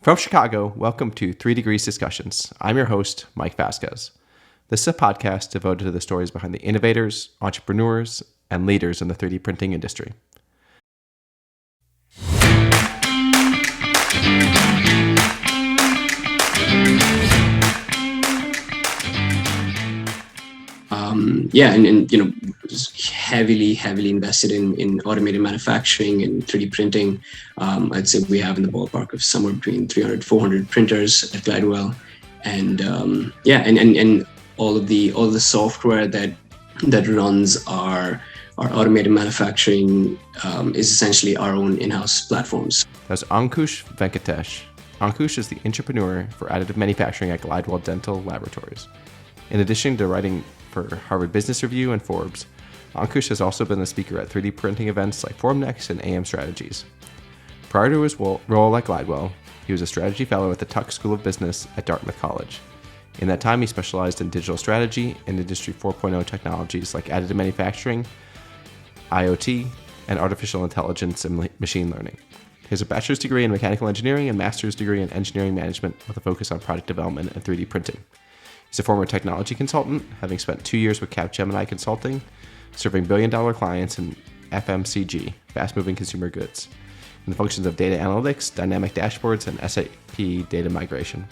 From Chicago, welcome to 3Degrees Discussions. I'm your host, Mike Vasquez. This is a podcast devoted to the stories behind the innovators, entrepreneurs, and leaders in the 3D printing industry. Was heavily invested in automated manufacturing and 3D printing. I'd say we have in the ballpark of somewhere between 300, 400 printers at Glidewell, and all of the software that runs our automated manufacturing is essentially our own in-house platforms. That's Ankush Venkatesh. Ankush is the Intrapreneur for Additive Manufacturing at Glidewell Dental Laboratories. In addition to writing for Harvard Business Review and Forbes, Ankush has also been a speaker at 3D printing events like Formnext and AM Strategies. Prior to his role at Glidewell, he was a strategy fellow at the Tuck School of Business at Dartmouth College. In that time, he specialized in digital strategy and Industry 4.0 technologies like additive manufacturing, IoT, and artificial intelligence and machine learning. He has a bachelor's degree in mechanical engineering and master's degree in engineering management with a focus on product development and 3D printing. He's a former technology consultant, having spent 2 years with Capgemini Consulting, serving billion-dollar clients in FMCG, fast-moving consumer goods, in the functions of data analytics, dynamic dashboards, and SAP data migration.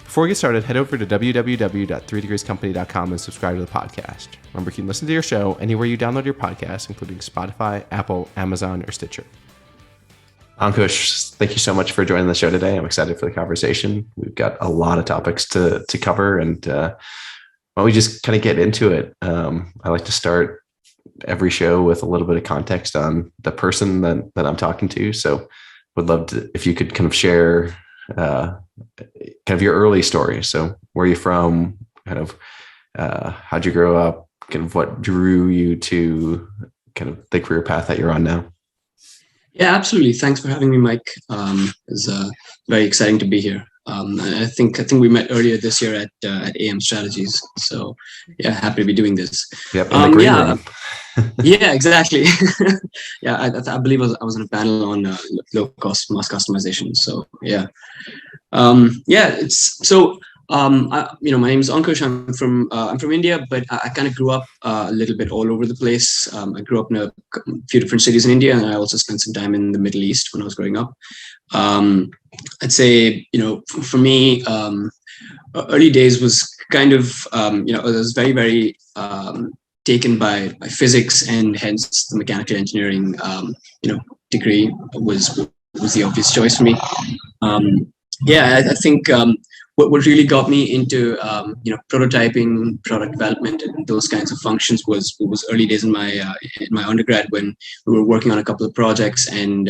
Before we get started, head over to www.3degreescompany.com and subscribe to the podcast. Remember, you can listen to your show anywhere you download your podcasts, including Spotify, Apple, Amazon, or Stitcher. Ankush, thank you so much for joining the show today. I'm excited for the conversation. We've got a lot of topics to cover, and why don't we just kind of get into it? I like to start every show with a little bit of context on the person that I'm talking to. So would love to, if you could kind of share kind of your early story. So where are you from? Kind of how'd you grow up? Kind of what drew you to kind of the career path that you're on now? Yeah, absolutely. Thanks for having me, Mike. It's very exciting to be here. I think we met earlier this year at AM Strategies. So yeah, happy to be doing this. Yep. In the green room. Yeah, exactly. Yeah, I believe I was on a panel on low cost mass customization. So yeah, my name is Ankush. I'm from India, but I kind of grew up a little bit all over the place. I grew up in a few different cities in India, and I also spent some time in the Middle East when I was growing up. I'd say, for me, early days was kind of, I was very, very taken by physics, and hence the mechanical engineering, degree was the obvious choice for me. I think what really got me into prototyping, product development, and those kinds of functions was early days in my undergrad, when we were working on a couple of projects, and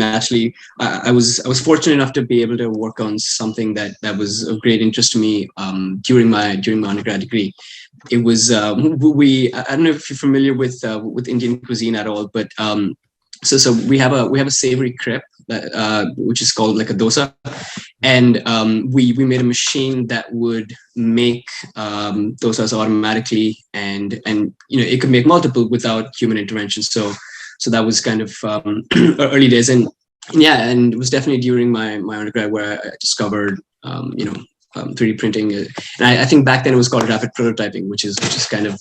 actually I was fortunate enough to be able to work on something that was of great interest to me during my undergrad degree. It was I don't know if you're familiar with Indian cuisine at all, but so we have a savory crepe that which is called like a dosa, and we made a machine that would make dosas automatically, and it could make multiple without human intervention. So that was kind of early days, and it was definitely during my undergrad where I discovered 3D printing, and I think back then it was called rapid prototyping, which is kind of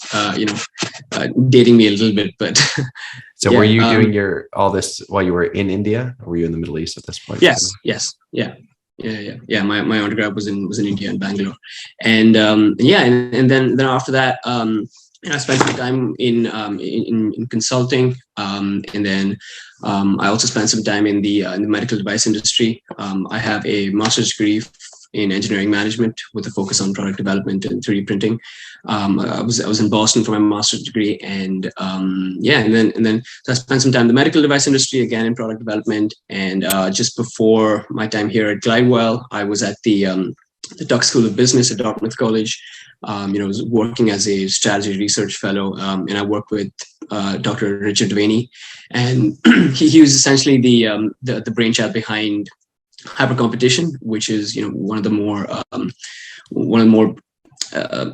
dating me a little bit, but. So were you doing all this while you were in India, or were you in the Middle East at this point? Yes. Yeah. My undergrad was in India and Bangalore, and then after that, I spent some time in consulting, and then I also spent some time in the medical device industry. I have a master's degree in engineering management with a focus on product development and 3D printing. I was in Boston for my master's degree, and then so I spent some time in the medical device industry, again in product development. And just before my time here at Glidewell, I was at the Tuck School of Business at Dartmouth College. I was working as a strategy research fellow, and I worked with Dr. Richard Devaney, and he was essentially the brainchild behind hypercompetition, which is one of the more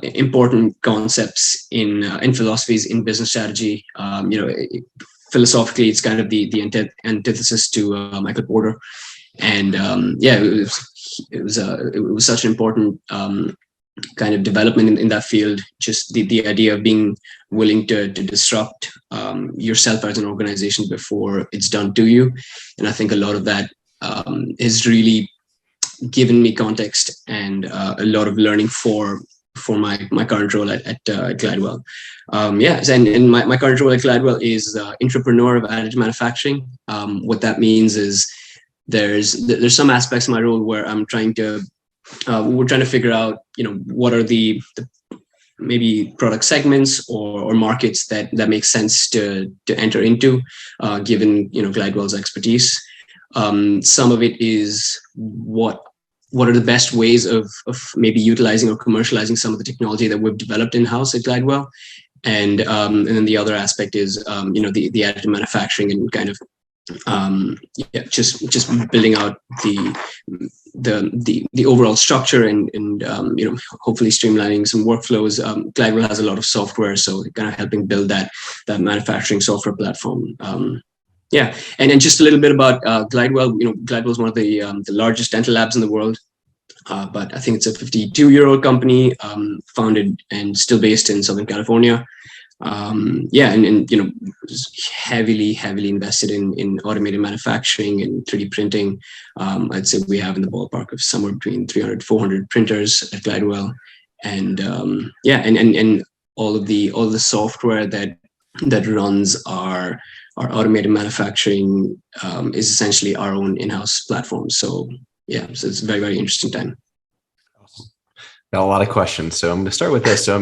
important concepts in philosophies in business strategy. Philosophically, it's kind of the antithesis to Michael Porter. And it was such an important kind of development in that field. Just the idea of being willing to disrupt yourself as an organization before it's done to you. And I think a lot of that is really given me context and a lot of learning for my current role at Glidewell. And my current role at Glidewell is Intrapreneur of Additive Manufacturing. What that means is there's some aspects of my role where we're trying to figure out, what are the maybe product segments or markets that make sense to enter into, given Glidewell's expertise. Some of it is what are the best ways of maybe utilizing or commercializing some of the technology that we've developed in-house at Glidewell. And then the other aspect is, the additive manufacturing and kind of, just building out the overall structure and hopefully streamlining some workflows. Glidewell has a lot of software, so kind of helping build that manufacturing software platform. And just a little bit about Glidewell. Glidewell is one of the largest dental labs in the world, but I think it's a 52-year-old company, founded and still based in Southern California. Heavily invested in automated manufacturing and 3D printing. I'd say we have in the ballpark of somewhere between 300-400 printers at Glidewell, and all the software that runs our automated manufacturing is essentially our own in-house platform. So it's a very, very interesting time. Got a lot of questions, so I'm going to start with this. So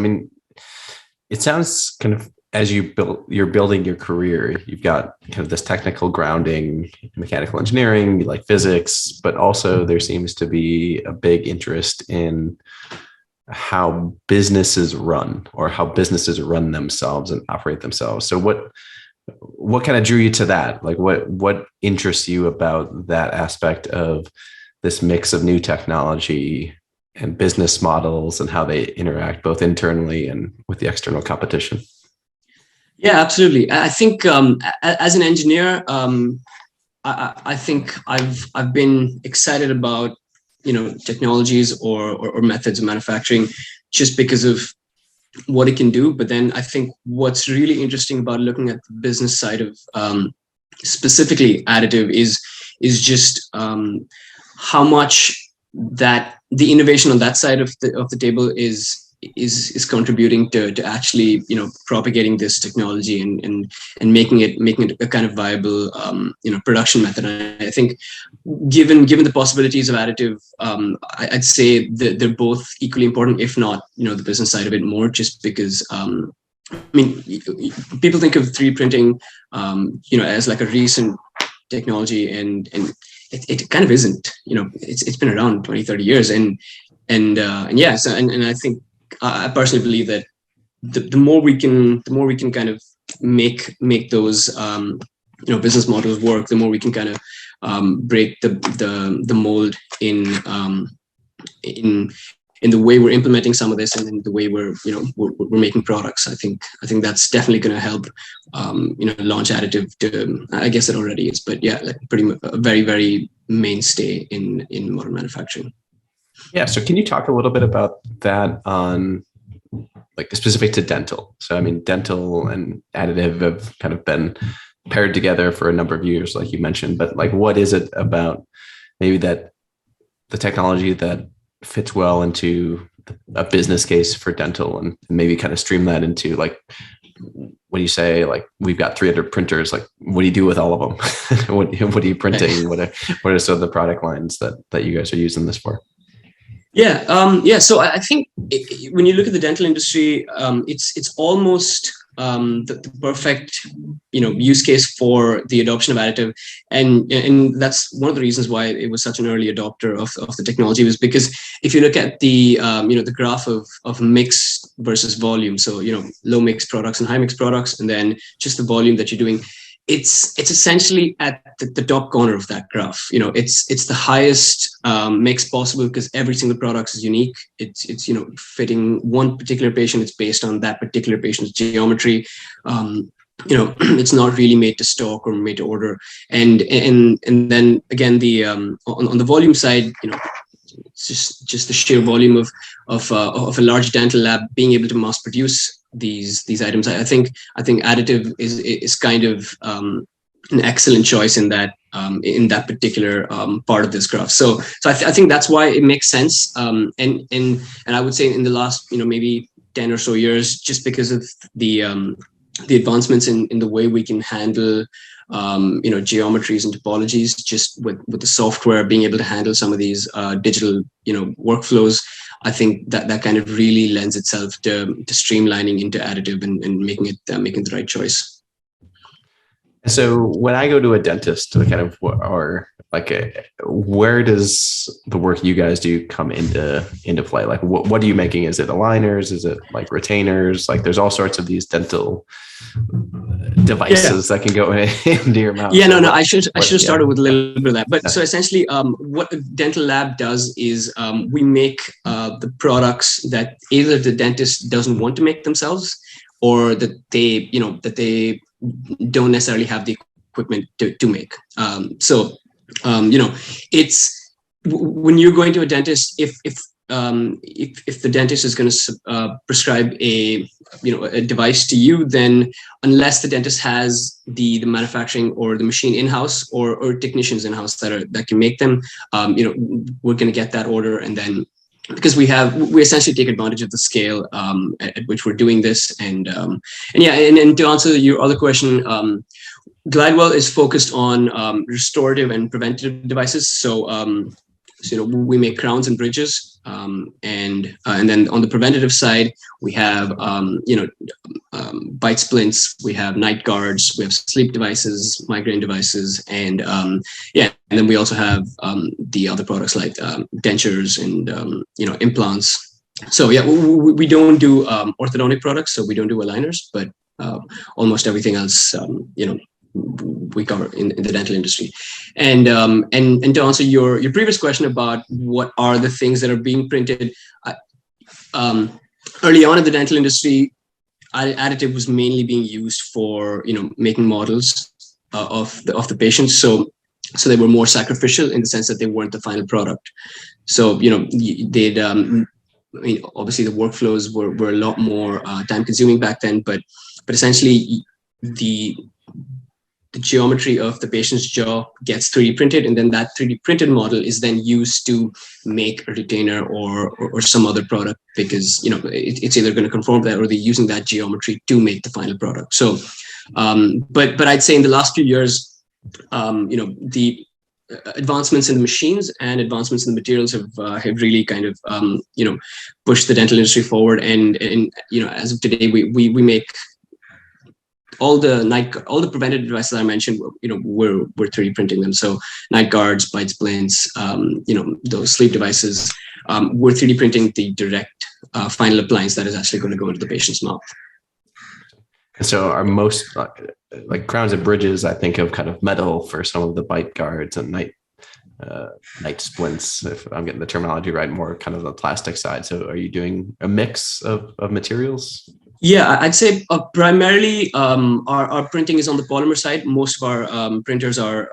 it sounds kind of, as you're building your career, you've got kind of this technical grounding, mechanical engineering, you like physics, but also there seems to be a big interest in how businesses run, or how businesses run themselves and operate themselves. So what kind of drew you to that? Like what interests you about that aspect of this mix of new technology and business models and how they interact both internally and with the external competition? Yeah, absolutely. I think as an engineer, I think I've been excited about technologies or methods of manufacturing just because of what it can do. But then I think what's really interesting about looking at the business side of specifically additive is just how much that the innovation on that side of the table is contributing to actually propagating this technology and making it a kind of viable production method. And I think given the possibilities of additive, I'd say that they're both equally important, if not the business side of it more, just because people think of 3D printing as like a recent technology, and it kind of isn't. It's been around 20-30 years, and I think I personally believe that the more we can kind of make those business models work, the more we can kind of break the mold in the way we're implementing some of this, and in the way we're making products. I think that's definitely going to help launch additive to, I guess it already is, but pretty much a very, very mainstay in modern manufacturing. Yeah. So can you talk a little bit about that on like specific to dental? So dental and additive have kind of been paired together for a number of years, like you mentioned, but like what is it about maybe that the technology that fits well into a business case for dental, and maybe kind of stream that into like, when you say like we've got 300 printers, like what do you do with all of them? what are you printing? What are some of the product lines that you guys are using this for? So I think when you look at the dental industry, it's almost the perfect use case for the adoption of additive, and that's one of the reasons why it was such an early adopter of the technology, was because if you look at the the graph of mix versus volume, so low mix products and high mix products, and then just the volume that you're doing, it's essentially at the top corner of that graph. It's the highest mix possible, because every single product is unique. It's fitting one particular patient. It's based on that particular patient's geometry. it's not really made to stock or made to order. And then again, the on the volume side, it's just the sheer volume of a large dental lab being able to mass produce these items. I think additive is kind of an excellent choice in that particular part of this graph. So I think that's why it makes sense. And I would say in the last maybe 10 or so years, just because of the advancements in the way we can handle geometries and topologies, just with the software being able to handle some of these digital workflows. I think that kind of really lends itself to streamlining into additive and making the right choice. So when I go to a dentist, where does the work you guys do come into play? Like, what are you making? Is it aligners? Is it like retainers? Like, there's all sorts of these dental devices that can go into your mouth. Yeah, no. I should have started with a little bit of that. But so essentially, what a dental lab does is we make the products that either the dentist doesn't want to make themselves, or that they don't necessarily have the equipment to make. It's when you're going to a dentist, if the dentist is going to prescribe a device to you, then unless the dentist has the manufacturing or the machine in-house or technicians in-house that can make them, we're going to get that order, and then because we essentially take advantage of the scale at which we're doing this, and to answer your other question, Glidewell is focused on restorative and preventative devices. So we make crowns and bridges, and then on the preventative side, we have bite splints, we have night guards, we have sleep devices, migraine devices, and then we also have the other products like dentures and implants. So we don't do orthodontic products, so we don't do aligners, but almost everything else we cover in the dental industry. And to answer your previous question about what are the things that are being printed, early on in the dental industry, additive was mainly being used for making models of the patients. So they were more sacrificial in the sense that they weren't the final product. So they'd obviously the workflows were a lot more time consuming back then, but essentially the geometry of the patient's jaw gets 3D printed, and then that 3D printed model is then used to make a retainer or some other product, because it's either going to conform to that or they're using that geometry to make the final product. So but I'd say in the last few years, the advancements in the machines and advancements in the materials have really kind of pushed the dental industry forward, and as of today we make all the preventative devices I mentioned, we're 3D printing them. So night guards, bite splints, those sleep devices, we're 3D printing the direct final appliance that is actually going to go into the patient's mouth. So are most like crowns and bridges, I think of kind of metal for some of the bite guards, and night splints, if I'm getting the terminology right, more kind of the plastic side. So are you doing a mix of materials? Yeah, I'd say primarily our printing is on the polymer side. Most of our printers are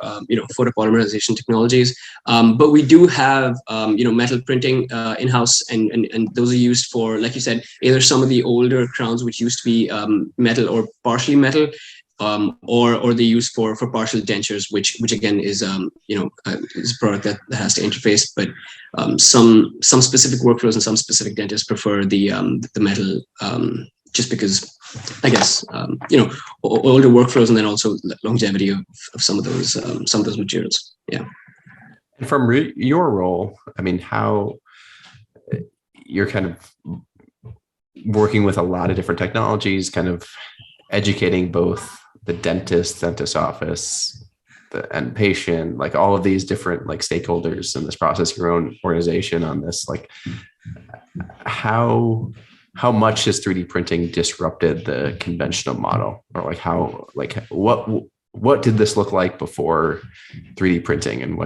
photopolymerization technologies, but we do have metal printing in-house, and those are used for, like you said, either some of the older crowns which used to be metal or partially metal, or they use for partial dentures, which again is is a product that has to interface. But some specific workflows and some specific dentists prefer the metal. Just because, I guess, older workflows, and then also longevity of some of those materials. Yeah. And from your role, I mean, how you're kind of working with a lot of different technologies, kind of educating both the dentist office, and patient, like all of these different like stakeholders in this process, your own organization on this, like how much has 3D printing disrupted the conventional model, or what did this look like before 3D printing, and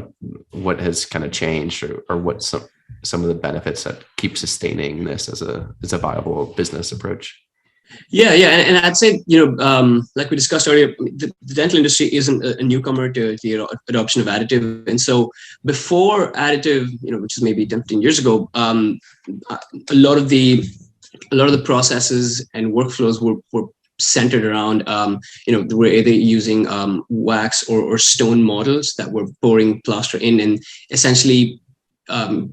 what has kind of changed, or what some of the benefits that keep sustaining this as a viable business approach? Yeah, and I'd say, like we discussed earlier, the dental industry isn't a newcomer to the adoption of additive, and so before additive, which is maybe 10, 15 years ago, a lot of the processes and workflows were centered around, they were either using wax or stone models that were pouring plaster in, and essentially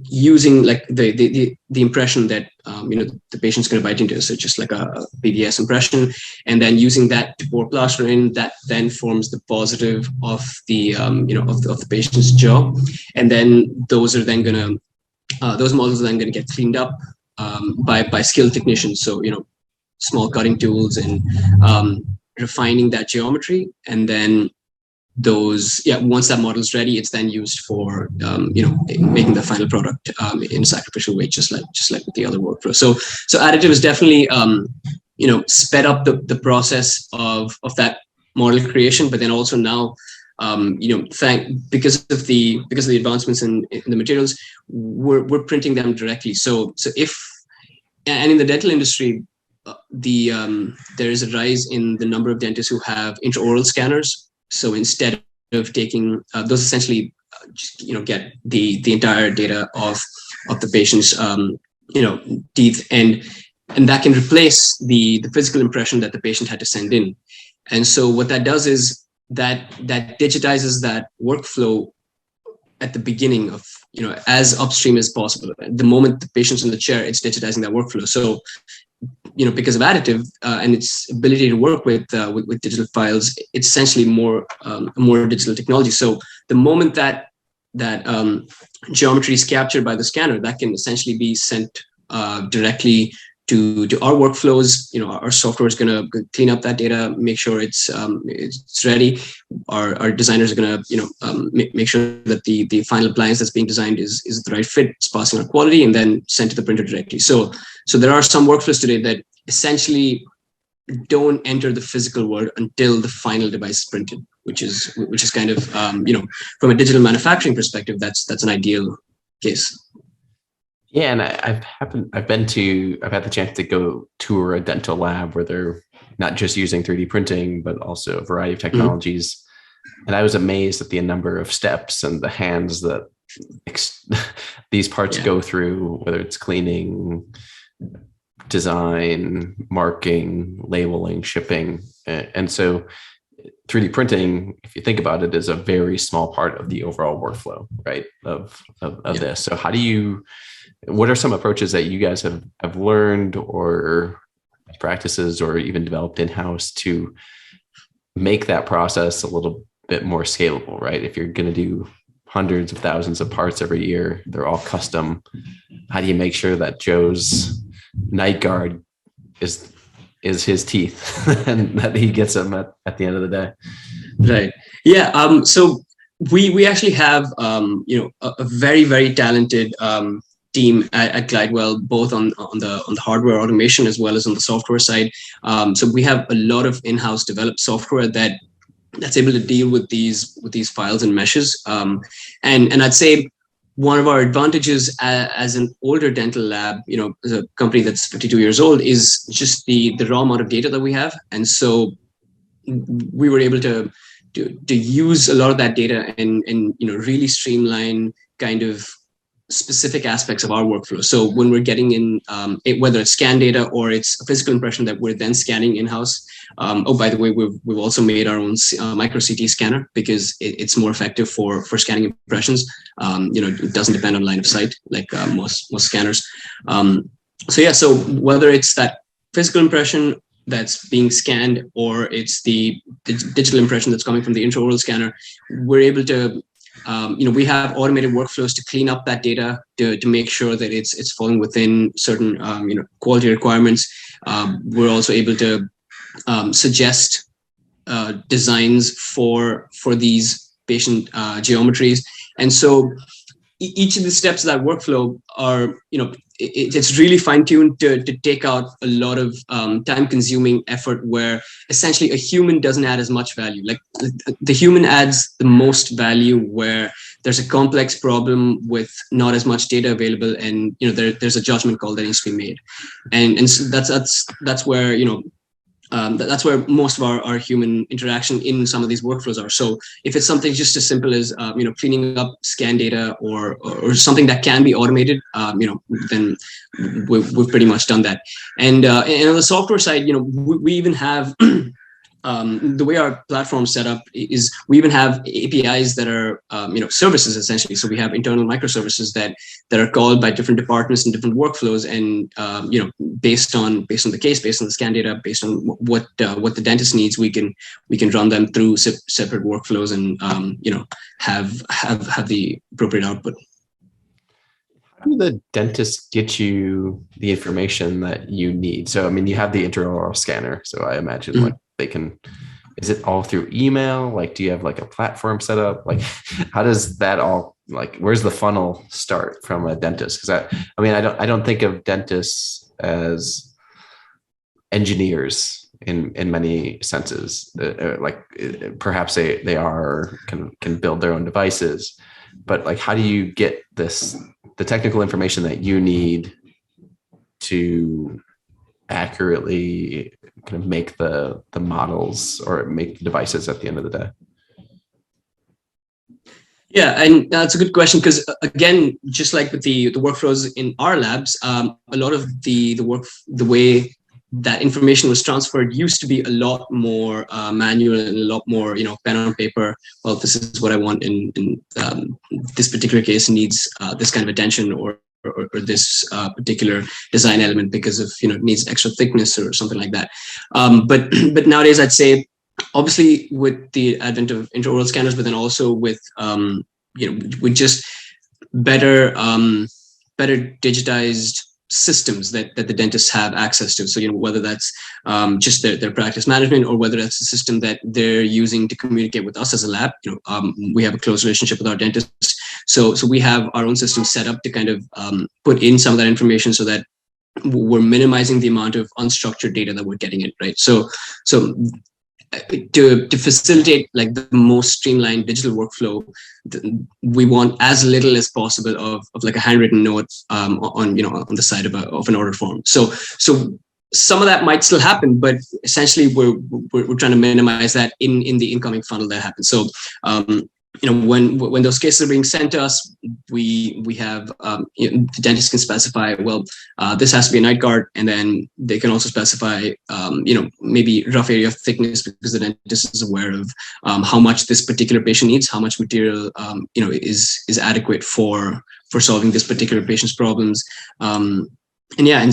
using like the impression that the patient's going to bite into, so just like a PDS impression, and then using that to pour plaster in, that then forms the positive of the of the patient's jaw, and then those are then going to those models are then going to get cleaned up by skilled technicians. So small cutting tools and refining that geometry, and then once that model is ready, it's then used for making the final product in a sacrificial way, just like with the other workflow. So additive is definitely sped up the process of that model creation, but then also now because of the advancements in the materials, we're printing them directly. So in the dental industry, there is a rise in the number of dentists who have intraoral scanners. So instead of taking those, essentially, get the entire data of the patient's teeth, and that can replace the physical impression that the patient had to send in. And so what that does is that digitizes that workflow at the beginning of, as upstream as possible. The moment the patient's in the chair, it's digitizing that workflow. So because of additive and its ability to work with digital files, it's essentially more digital technology. So the moment that geometry is captured by the scanner, that can essentially be sent directly to our workflows. Our software is going to clean up that data, make sure it's ready. Our designers are going to make sure that the final appliance that's being designed is the right fit, it's passing our quality, and then sent to the printer directly. So there are some workflows today that essentially don't enter the physical world until the final device is printed, which is kind of from a digital manufacturing perspective, that's an ideal case. Yeah, and I've had the chance to go tour a dental lab where they're not just using 3D printing, but also a variety of technologies. Mm-hmm. And I was amazed at the number of steps and the hands that these parts go through, whether it's cleaning, design, marking, labeling, shipping. And so 3D printing, if you think about it, is a very small part of the overall workflow, right? Of this. So what are some approaches that you guys have learned or practices or even developed in-house to make that process a little bit more scalable, right? If you're going to do hundreds of thousands of parts every year, they're all custom. How do you make sure that Joe's night guard is his teeth and that he gets them at the end of the day? Right. Yeah. So we actually have a very, very talented team at Glidewell, both on the hardware automation as well as on the software side. So we have a lot of in-house developed software that's able to deal with these files and meshes. And I'd say one of our advantages as an older dental lab, as a company that's 52 years old, is just the raw amount of data that we have. And so we were able to use a lot of that data and really streamline kind of specific aspects of our workflow. So when we're getting in, whether it's scan data or it's a physical impression that we're then scanning in-house. By the way, we've also made our own micro CT scanner because it's more effective for scanning impressions. It doesn't depend on line of sight like most scanners. So whether it's that physical impression that's being scanned or it's the digital impression that's coming from the intraoral scanner, we're able to we have automated workflows to clean up that data to make sure that it's falling within certain quality requirements. We're also able to suggest designs for these patient geometries, and so each of the steps of that workflow are it's really fine-tuned to take out a lot of time-consuming effort where essentially a human doesn't add as much value. Like the human adds the most value where there's a complex problem with not as much data available, and there's a judgment call that needs to be made, and so that's where that's where most of our human interaction in some of these workflows are. So if it's something just as simple as cleaning up scan data or something that can be automated, then we've pretty much done that. And on the software side, we even have the way our platform is set up is we even have APIs that are services essentially. So we have internal microservices that are called by different departments and different workflows, and based on the case, based on the scan data, based on what the dentist needs, we can run them through separate workflows and have the appropriate output. How do the dentists get you the information that you need? So I mean, you have the intraoral scanner, so I imagine like they can, is it all through email? Like, do you have like a platform set up? Like, how does that all, like, where's the funnel start from a dentist? Because I don't think of dentists as engineers in many senses. Like perhaps they are can build their own devices, but like, how do you get the technical information that you need to accurately kind of make the models or make the devices at the end of the day? Yeah, and that's a good question, because again, just like with the workflows in our labs, a lot of the way that information was transferred used to be a lot more manual and a lot more pen on paper. Well, this is what I want in this particular case needs this kind of attention, or this particular design element because of it needs extra thickness or something like that. But nowadays, I'd say, obviously with the advent of intraoral scanners, but then also with with just better digitized systems that the dentists have access to. So whether that's just their practice management, or whether that's a system that they're using to communicate with us as a lab. We have a close relationship with our dentists, so we have our own system set up to kind of put in some of that information so that we're minimizing the amount of unstructured data that we're getting in, right? So to facilitate like the most streamlined digital workflow, we want as little as possible of like a handwritten note on the side of an order form. So some of that might still happen, but essentially we're trying to minimize that in the incoming funnel that happens. So when those cases are being sent to us, we have the dentist can specify, well, this has to be a night guard, and then they can also specify maybe rough area of thickness, because the dentist is aware of how much this particular patient needs, how much material is adequate for solving this particular patient's problems. And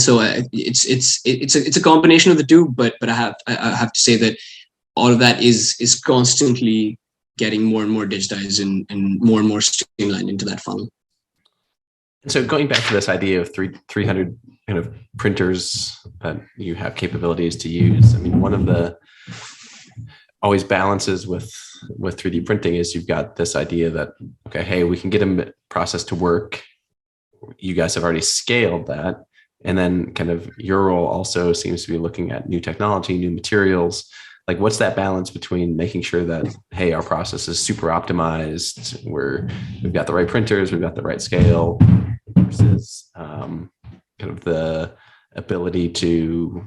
so it's a combination of the two, but I have to say that all of that is constantly getting more and more digitized and more streamlined into that funnel. So going back to this idea of 300 kind of printers that you have capabilities to use, I mean, one of the always balances with 3D printing is you've got this idea that, okay, hey, we can get a process to work. You guys have already scaled that. And then kind of your role also seems to be looking at new technology, new materials. Like, what's that balance between making sure that, hey, our process is super optimized, we've got the right printers, we've got the right scale, versus kind of the ability to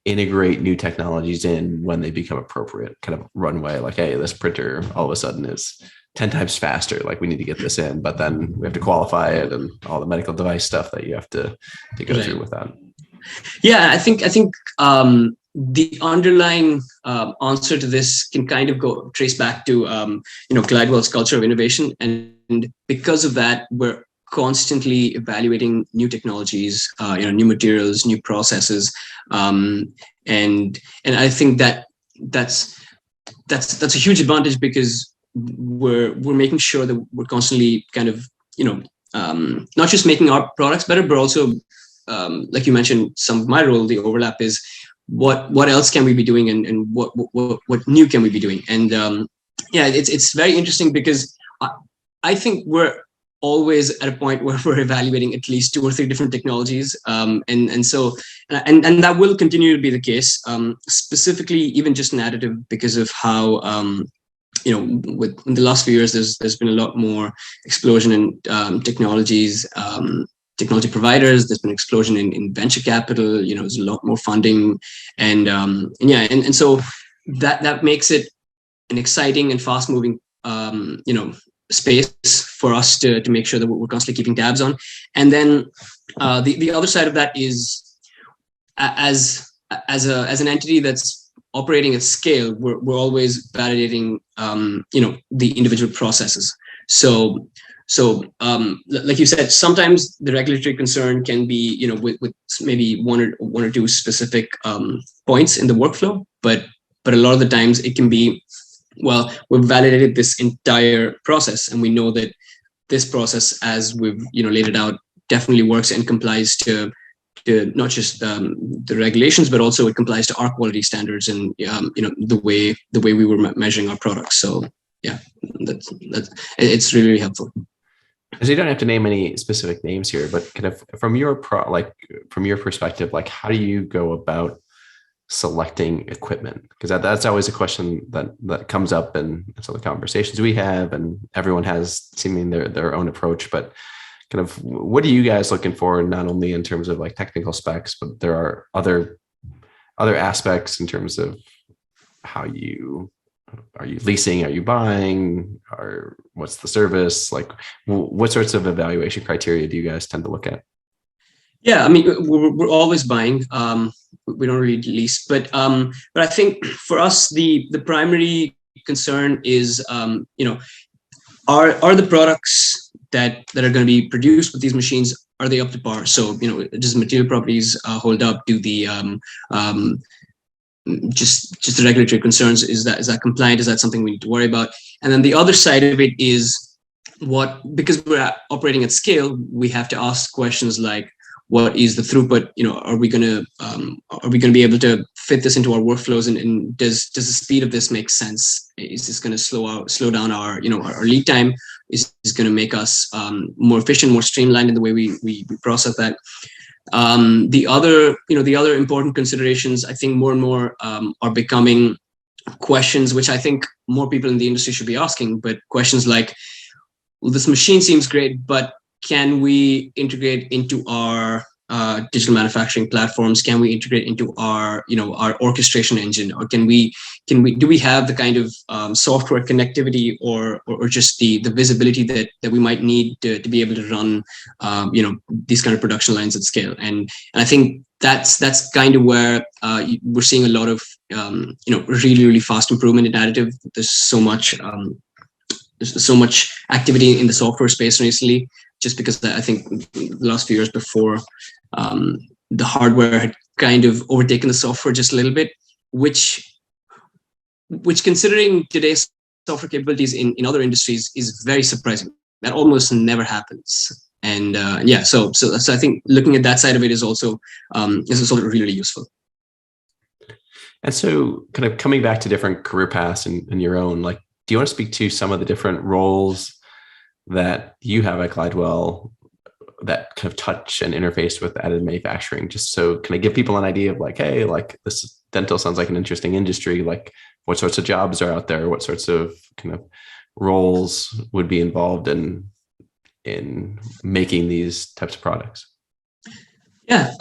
integrate new technologies in when they become appropriate, kind of runway, like, hey, this printer all of a sudden is 10 times faster, like we need to get this in, but then we have to qualify it and all the medical device stuff that you have to go through with that. Yeah, I think the underlying answer to this can kind of trace back to Glidewell's culture of innovation, and because of that, we're constantly evaluating new technologies, new materials, new processes, and I think that's a huge advantage, because we're making sure that we're constantly kind of not just making our products better, but also like you mentioned, some of my role, the overlap is what else can we be doing, and what new can we be doing. And it's very interesting, because I think we're always at a point where we're evaluating at least 2 or 3 different technologies, and that will continue to be the case, specifically even just in additive, because of how in the last few years there's been a lot more explosion in technologies, technology providers. There's been an explosion in venture capital. There's a lot more funding, and so that makes it an exciting and fast moving space for us to make sure that we're constantly keeping tabs on. And then the other side of that is, as an entity that's operating at scale, we're always validating the individual processes. So like you said, sometimes the regulatory concern can be with maybe one or two specific points in the workflow, but a lot of the times it can be, well, we've validated this entire process, and we know that this process, as we've laid it out, definitely works and complies to not just the regulations, but also it complies to our quality standards and the way we were measuring our products. So yeah, that's it's really, really helpful. So you don't have to name any specific names here, but kind of from your perspective, like how do you go about selecting equipment? Because that's always a question that comes up in some of the conversations we have, and everyone has seemingly their own approach. But kind of what are you guys looking for, not only in terms of like technical specs, but there are other aspects in terms of how are you leasing, are you buying, or what's the service? Like what sorts of evaluation criteria do you guys tend to look at? Yeah, I mean, we're always buying. We don't really lease, but I think for us the primary concern is are the products that are going to be produced with these machines, are they up to par? So does material properties hold up? Do the just the regulatory concerns, is that compliant? Is that something we need to worry about? And then the other side of it is, because we're operating at scale, we have to ask questions like, what is the throughput? Are we going to be able to fit this into our workflows? And does the speed of this make sense? Is this going to slow down our lead time? Is going to make us more efficient, more streamlined in the way we process that? The other important considerations, I think more and more are becoming questions which I think more people in the industry should be asking, but questions like, well, this machine seems great, but can we integrate into our digital manufacturing platforms? Can we integrate into our orchestration engine? Or do we have the kind of software connectivity or just the visibility that we might need to be able to run these kind of production lines at scale? And I think that's kind of where we're seeing a lot of really, really fast improvement in additive. There's so much activity in the software space recently, just because I think the last few years before, the hardware had kind of overtaken the software just a little bit, which considering today's software capabilities in other industries is very surprising. That almost never happens. And so I think looking at that side of it is also really, really useful. And so kind of coming back to different career paths in your own, like, do you want to speak to some of the different roles that you have at Glidewell that kind of touch and interface with additive manufacturing? Just so can I give people an idea of like, hey, like this dental sounds like an interesting industry. Like what sorts of jobs are out there? What sorts of kind of roles would be involved in making these types of products? Yeah.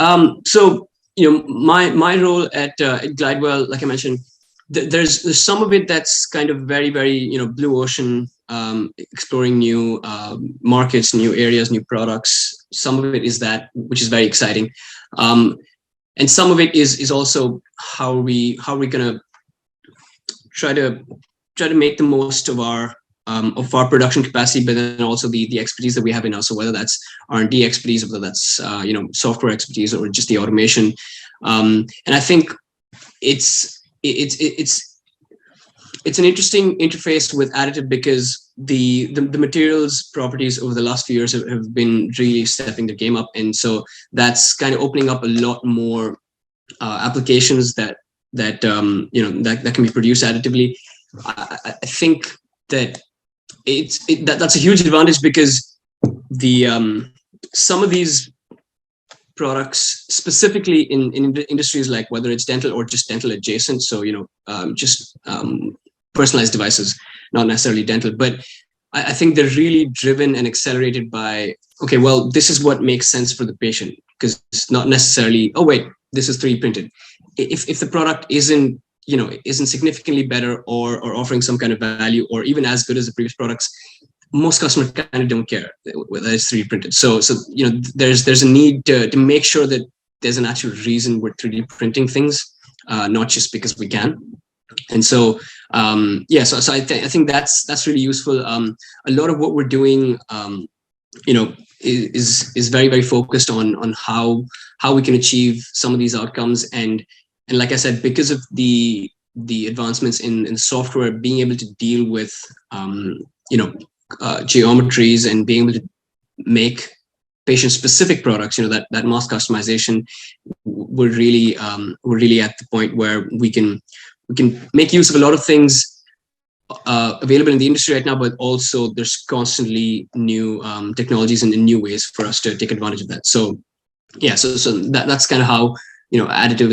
So, my role at Glidewell, like I mentioned, there's some of it that's kind of very, very, blue ocean, exploring new markets, new areas, new products. Some of it is that, which is very exciting. And some of it is also how are we going to try to make the most of our production capacity, but then also the expertise that we have in-house. So whether that's R&D expertise, whether that's software expertise, or just the automation. And I think it's an interesting interface with additive, because the materials properties over the last few years have been really stepping the game up, and so that's kind of opening up a lot more applications that can be produced additively. I think that that's a huge advantage, because the some of these products, specifically in industries like whether it's dental or just dental adjacent, so just personalized devices, not necessarily dental, but I think they're really driven and accelerated by, okay, well, this is what makes sense for the patient, because it's not necessarily, oh wait, this is 3D printed. If the product isn't significantly better or offering some kind of value or even as good as the previous products, most customers kind of don't care whether it's 3D printed. So there's a need to make sure that there's an actual reason we're 3D printing things, not just because we can. And so so I think that's really useful. A lot of what we're doing is very, very focused on how we can achieve some of these outcomes, and like I said, because of the advancements in software, being able to deal with geometries and being able to make patient specific products, that mass customization, we're really at the point where we can make use of a lot of things available in the industry right now, but also there's constantly new technologies and new ways for us to take advantage of that. So that's kind of how additive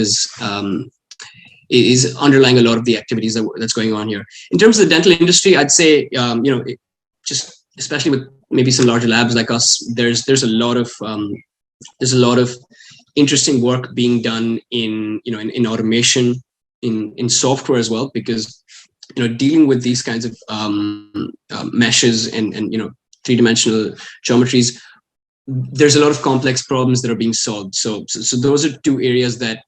is underlying a lot of the activities that's going on here. In terms of the dental industry, I'd say just especially with maybe some larger labs like us, there's a lot of interesting work being done in automation, in software as well, because dealing with these kinds of meshes and three-dimensional geometries, there's a lot of complex problems that are being solved. So those are two areas that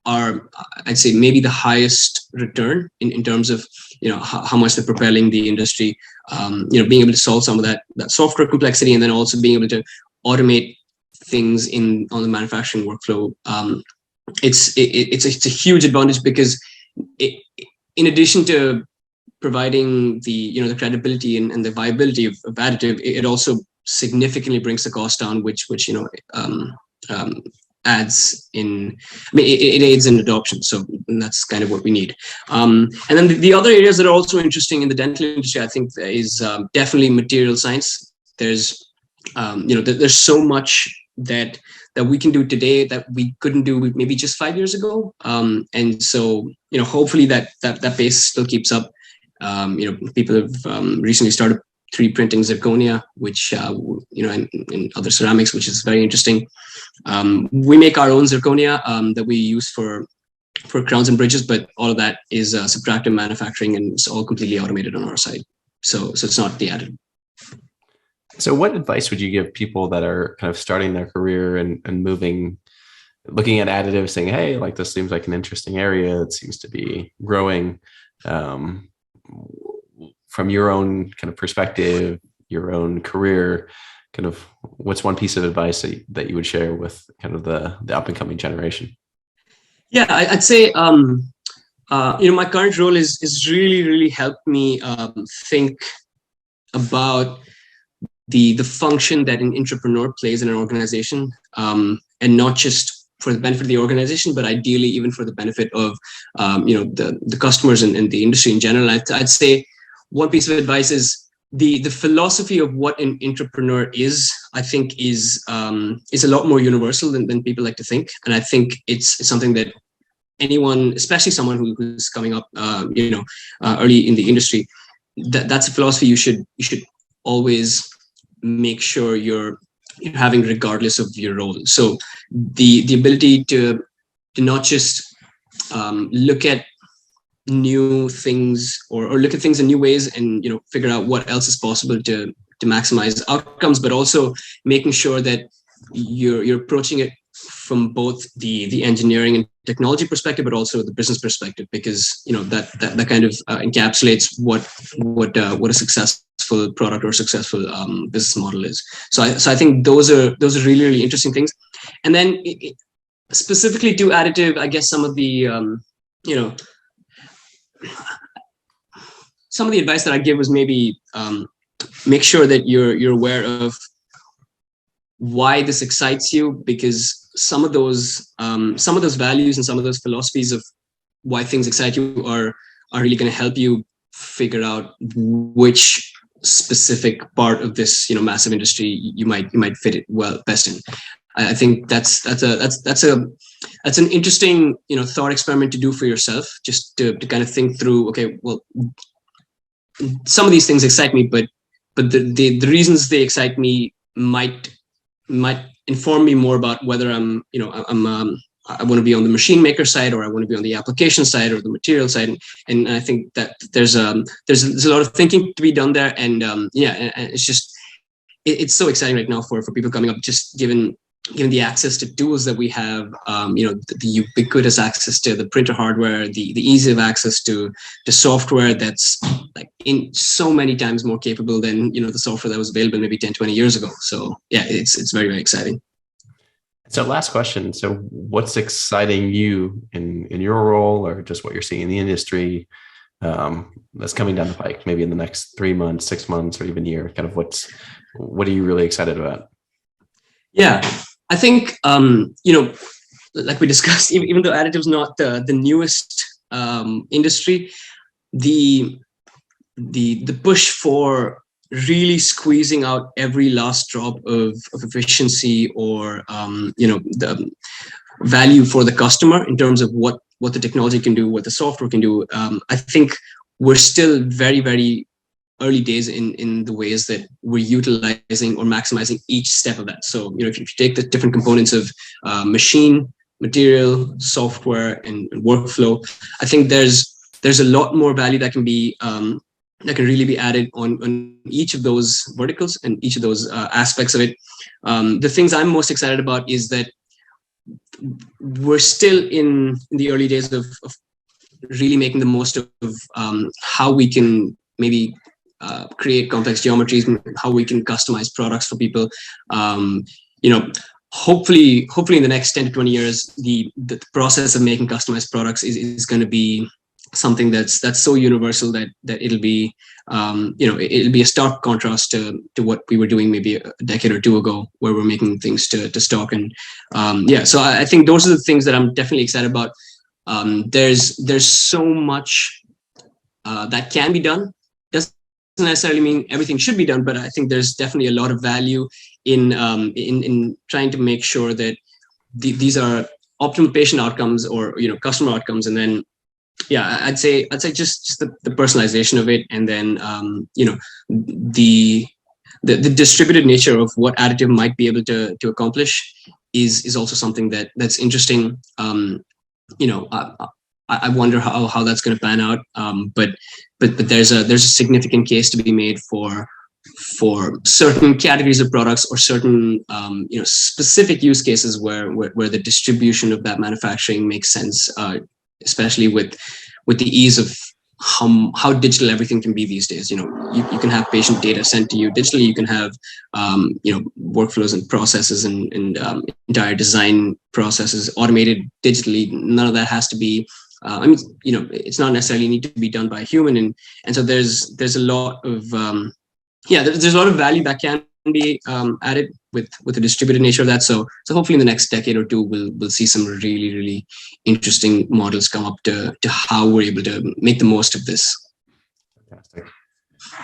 are, I'd say, maybe the highest return in terms of how much they're propelling the industry. Being able to solve some of that software complexity, and then also being able to automate things on the manufacturing workflow. It's a huge advantage, because in addition to providing the credibility and the viability of additive, it also significantly brings the cost down, which adds in, it aids in adoption. So that's kind of what we need. And then the other areas that are also interesting in the dental industry, I think, is definitely material science. There's there's so much that we can do today that we couldn't do maybe just 5 years ago. And so hopefully that pace still keeps up. People have recently started 3D printing zirconia, which and other ceramics, which is very interesting. We make our own zirconia that we use for crowns and bridges, but all of that is subtractive manufacturing, and it's all completely automated on our side. So it's not the additive. So what advice would you give people that are kind of starting their career and moving, looking at additive, saying, hey, like, this seems like an interesting area, it seems to be growing, from your own kind of perspective, your own career, kind of what's one piece of advice that you would share with kind of the up and coming generation? Yeah, I'd say, my current role is really helped me think about the function that an intrapreneur plays in an organization, and not just for the benefit of the organization, but ideally even for the benefit of the customers and the industry in general. I'd say one piece of advice is the philosophy of what an intrapreneur is, I think, is a lot more universal than people like to think. And I think it's something that anyone, especially someone who's coming up early in the industry, that's a philosophy you should always make sure you're having, regardless of your role. So the ability to not just look at new things or look at things in new ways and figure out what else is possible to maximize outcomes, but also making sure that you're approaching it from both the engineering and technology perspective, but also the business perspective, because that kind of encapsulates what a successful product or successful business model is. So I think those are really interesting things. And then specifically to additive, I guess some of the advice that I give was maybe make sure that you're aware of why this excites you, because some of those values and some of those philosophies of why things excite you are really going to help you figure out which specific part of this, massive industry you might fit it best in. I think that's an interesting, thought experiment to do for yourself, just to kind of think through, okay, well, some of these things excite me, but the reasons they excite me might inform me more about whether I want to be on the machine maker side, or I want to be on the application side, or the material side. And I think that there's a lot of thinking to be done there. And and it's just, it's so exciting right now for people coming up, just given the access to tools that we have, the ubiquitous access to the printer hardware, the ease of access to software that's like in so many times more capable than, the software that was available maybe 10, 20 years ago. So yeah, it's very, very exciting. So last question. So what's exciting you in your role, or just what you're seeing in the industry that's coming down the pike, maybe in the next 3 months, 6 months, or even a year? Kind of what are you really excited about? Yeah, I think, like we discussed, even though additive's not the newest industry, the push for really squeezing out every last drop of efficiency, or the value for the customer in terms of what the technology can do, what the software can do. I think we're still very, very early days in the ways that we're utilizing or maximizing each step of that. So, if you take the different components of machine, material, software, and workflow, I think there's a lot more value that can be that can really be added on each of those verticals and each of those aspects of it. The things I'm most excited about is that we're still in the early days of really making the most of how we can maybe create complex geometries, how we can customize products for people. Hopefully in the next 10 to 20 years, the process of making customized products is going to be something that's so universal that it'll be it'll be a stark contrast to what we were doing maybe a decade or two ago, where we're making things to stock. And so I think those are the things that I'm definitely excited about. There's so much that can be done. Doesn't necessarily mean everything should be done, but I think there's definitely a lot of value in trying to make sure that these are optimal patient outcomes, or customer outcomes. And then I'd say just the personalization of it, and then the distributed nature of what additive might be able to accomplish is also something that's interesting. I wonder how that's going to pan out. But there's a significant case to be made for certain categories of products, or certain specific use cases where the distribution of that manufacturing makes sense, especially with the ease of how digital everything can be these days. You can have patient data sent to you digitally. You can have workflows and processes and entire design processes automated digitally. None of that has to be it's not necessarily need to be done by a human. And so there's a lot of there's a lot of value that can be added with the distributed nature of that. So hopefully in the next decade or two, we'll see some really, really interesting models come up to how we're able to make the most of this. Fantastic.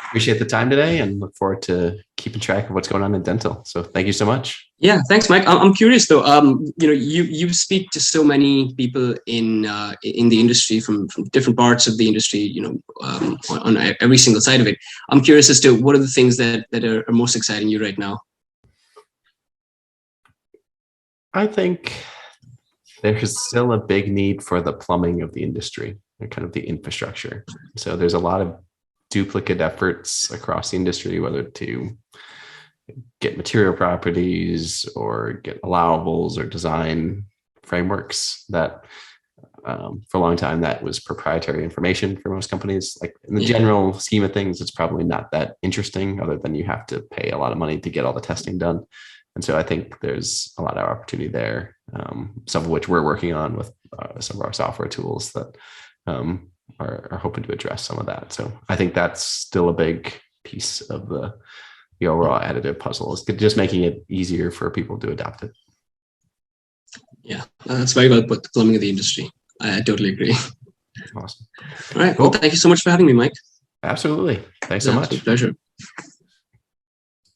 Appreciate the time today, and look forward to keeping track of what's going on in dental. So thank you so much. Yeah, thanks, Mike. I'm curious though. You speak to so many people in the industry from different parts of the industry. On every single side of it. I'm curious as to what are the things that are most exciting you right now. I think there's still a big need for the plumbing of the industry and kind of the infrastructure. So there's a lot of duplicate efforts across the industry, whether to get material properties or get allowables or design frameworks that for a long time that was proprietary information for most companies. Like in the general scheme of things, it's probably not that interesting, other than you have to pay a lot of money to get all the testing done. And so I think there's a lot of opportunity there, some of which we're working on with some of our software tools that are hoping to address some of that. So I think that's still a big piece of the overall additive puzzle, is just making it easier for people to adopt it. Yeah, that's very well put, the plumbing of the industry. I totally agree. Awesome. All right. Cool. Well, thank you so much for having me, Mike. Absolutely. Thanks so much. Pleasure.